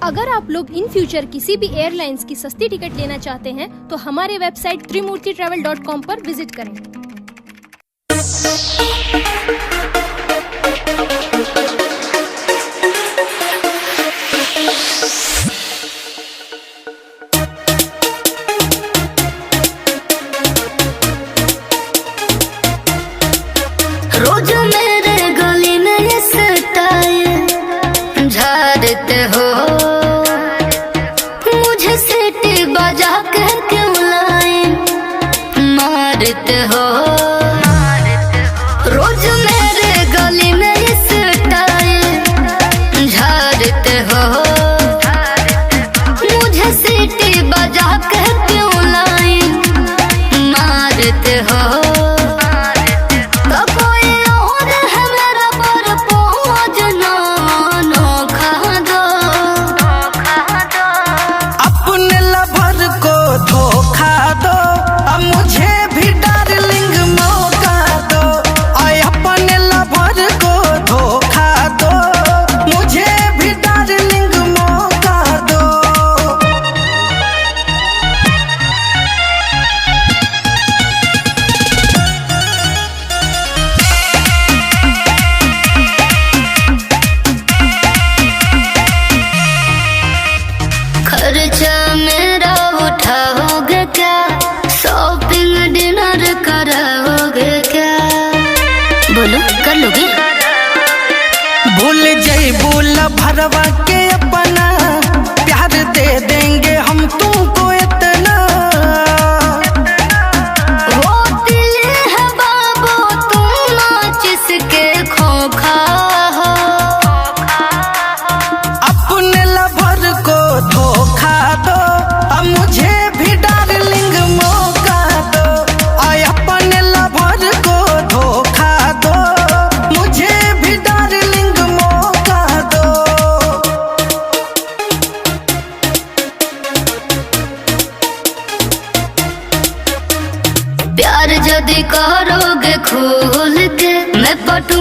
अगर आप लोग इन फ्यूचर किसी भी एयरलाइंस की सस्ती टिकट लेना चाहते हैं तो हमारे वेबसाइट trimurtitravel.com पर विजिट करें। रोज मेरे गली में ये स्टाइल झाड़ते हो, मुझे सीटी बजा के क्यों लाइन मारते हो। रोज मेरे गली में ये स्टाइल झाड़ते हो, मुझे सीटी बजा के क्यों लाइन मारते हो। खर्चा मेरा उठाओगे क्या, शॉपिंग डिनर कराओगे क्या, बोलो कर लोगे। भूल जइबू भरवा के अपना, प्यार दे देंगे हम तुमको इतना। वो दिल है बाबू तुम जिसके खोखा हो, अपने लवर को धोखा दो, अब मुझे भी डार्लिंग मौका दो। आय अपने लवर को धोखा दो, मुझे भी डार्लिंग मौका दो। प्यार यदि करोगे खोल के, मैं पटू